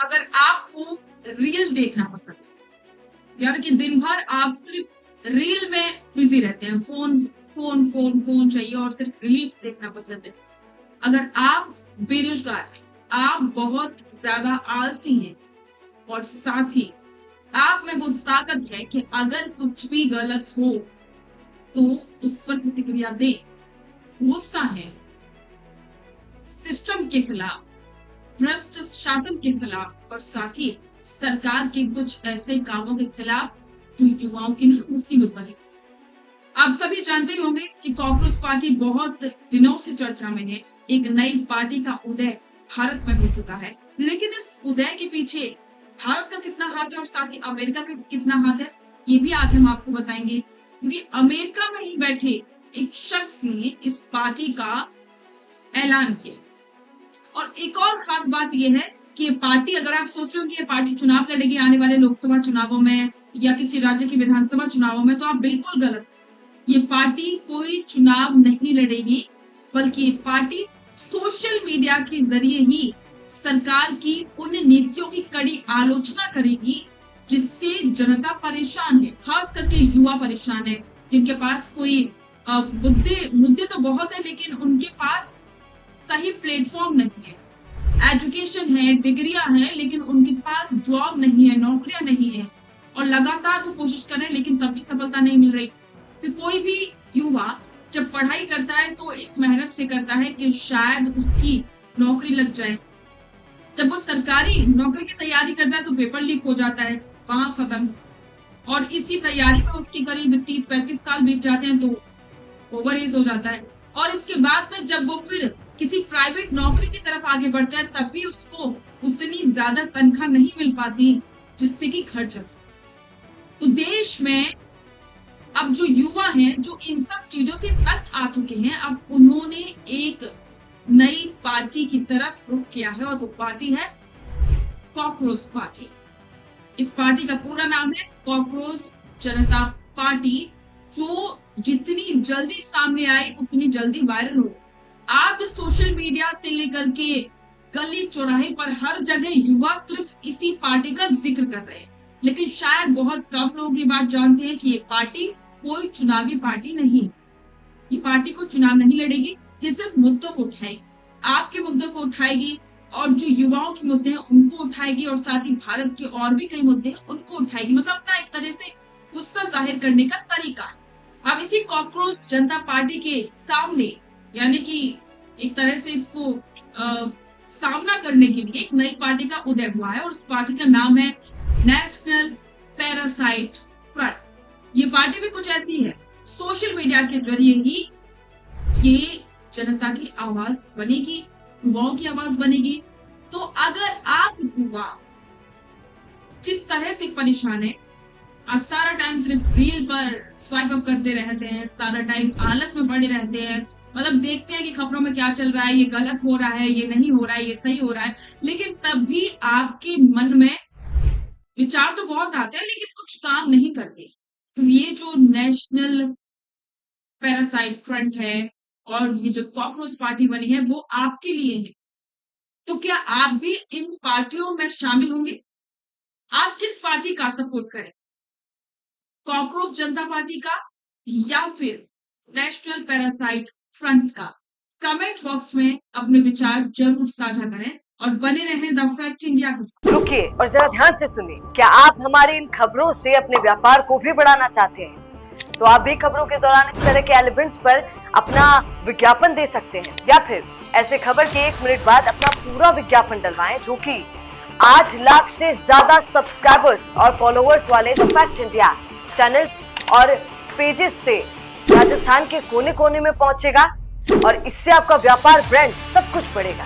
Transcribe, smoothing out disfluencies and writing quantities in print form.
अगर आपको रील देखना पसंद है, यानी कि दिन भर आप सिर्फ रील में बिजी रहते हैं, फोन फोन फोन फोन चाहिए और सिर्फ रील्स देखना पसंद है। अगर आप बेरोजगार हैं, आप बहुत ज्यादा आलसी हैं और साथ ही आप में वो ताकत है कि अगर कुछ भी गलत हो तो उस पर प्रतिक्रिया दें, गुस्सा है सिस्टम के खिलाफ, भ्रष्ट शासन के खिलाफ और साथ ही सरकार के कुछ ऐसे कामों के खिलाफ जो युवाओं के लिए मुसीबत बने। आप सभी जानते होंगे कि कॉकरोच पार्टी बहुत दिनों से चर्चा में है। एक नई पार्टी का उदय भारत में हो चुका है, लेकिन इस उदय के पीछे भारत का कितना हाथ है और साथ ही अमेरिका का कितना हाथ है, ये भी आज हम आपको बताएंगे। क्योंकि अमेरिका में ही बैठे एक शख्स ने इस पार्टी का ऐलान किया। और एक और खास बात यह है कि ये पार्टी, अगर आप सोच रहे हो कि ये पार्टी चुनाव लड़ेगी आने वाले लोकसभा चुनावों में या किसी राज्य की विधानसभा चुनावों में, तो आप बिल्कुल गलत। ये पार्टी कोई चुनाव नहीं लड़ेगी, बल्कि ये पार्टी सोशल मीडिया के जरिए ही सरकार की उन नीतियों की कड़ी आलोचना करेगी जिससे जनता परेशान है, खास करके युवा परेशान है, जिनके पास कोई मुद्दे तो बहुत है लेकिन उनके पास सही प्लेटफॉर्म नहीं है। एजुकेशन है, डिग्रियां हैं, लेकिन उनके पास जॉब नहीं है, नौकरियां नहीं है और लगातार वो कोशिश कर रहे हैं लेकिन तब भी सफलता नहीं मिल रही। तो कोई भी युवा जब पढ़ाई करता है तो इस मेहनत से करता है कि शायद उसकी नौकरी लग जाए। जब वो सरकारी नौकरी की तैयारी करता है तो पेपर लीक हो जाता है, वहां खत्म। और इसी तैयारी में उसकी करीब 30-35 साल बीत जाते हैं तो ओवर एज हो जाता है। और इसके बाद में जब वो फिर किसी प्राइवेट नौकरी की तरफ आगे बढ़ता है तब भी उसको उतनी ज्यादा तनख्वाह नहीं मिल पाती जिससे कि घर चल सके। तो देश में अब जो युवा हैं, जो इन सब चीजों से तक आ चुके हैं, अब उन्होंने एक नई पार्टी की तरफ रुख किया है और वो पार्टी है कॉकरोच पार्टी। इस पार्टी का पूरा नाम है कॉकरोच जनता पार्टी, जो जितनी जल्दी सामने आए उतनी जल्दी वायरल हो। आज सोशल मीडिया से लेकर के गली चौराहे पर हर जगह युवा सिर्फ इसी पार्टी का जिक्र कर रहे हैं, लेकिन शायद बहुत कम लोग ये बात जानते हैं कि ये पार्टी कोई चुनावी पार्टी नहीं। ये पार्टी को चुनाव नहीं लड़ेगी, ये सिर्फ मुद्दों को उठाएगी, आपके मुद्दों को उठाएगी और जो युवाओं के मुद्दे हैं उनको उठाएगी और साथ ही भारत के और भी कई मुद्दे हैं उनको उठाएगी। मतलब अपना एक तरह से गुस्सा जाहिर करने का तरीका है। अब इसी कॉकरोच जनता पार्टी के सामने, यानी कि एक तरह से इसको सामना करने के लिए एक नई पार्टी का उदय हुआ है और उस पार्टी का नाम है नेशनल पैरासाइट फ्रंट। ये पार्टी भी कुछ ऐसी है, सोशल मीडिया के जरिए ही ये जनता की आवाज बनेगी, युवाओं की आवाज बनेगी। तो अगर आप युवा जिस तरह से परेशान है, आप सारा टाइम सिर्फ रील पर स्वाइप अप करते रहते हैं, सारा टाइम आलस में पड़े रहते हैं, मतलब देखते हैं कि खबरों में क्या चल रहा है, ये गलत हो रहा है, ये नहीं हो रहा है, ये सही हो रहा है, लेकिन तब भी आपके मन में विचार तो बहुत आते हैं लेकिन कुछ काम नहीं करते। तो ये जो नेशनल पैरासाइट फ्रंट है और ये जो कॉकरोच पार्टी बनी है वो आपके लिए है। तो क्या आप भी इन पार्टियों में शामिल होंगे? आप किस पार्टी का सपोर्ट करें, कॉकरोच जनता पार्टी का या फिर नेशनल पैरासाइट फ्रंट का? कमेंट बॉक्स में अपने विचार जरूर साझा करें और बने रहें द फैक्ट इंडिया के साथ। रुकिए और जरा ध्यान से सुनिए। क्या आप हमारी इन खबरों से अपने व्यापार को भी बढ़ाना चाहते हैं? तो आप भी खबरों के दौरान इस तरह के एलिमेंट्स पर अपना विज्ञापन दे सकते हैं या फिर ऐसे खबर के 1 मिनट बाद अपना पूरा विज्ञापन डलवाएं, जो कि 8 लाख से ज्यादा सब्सक्राइबर्स और फॉलोअर्स वाले द फैक्ट इंडिया चैनल्स और पेजेस से राजस्थान के कोने कोने में पहुंचेगा और इससे आपका व्यापार, ब्रांड सब कुछ बढ़ेगा।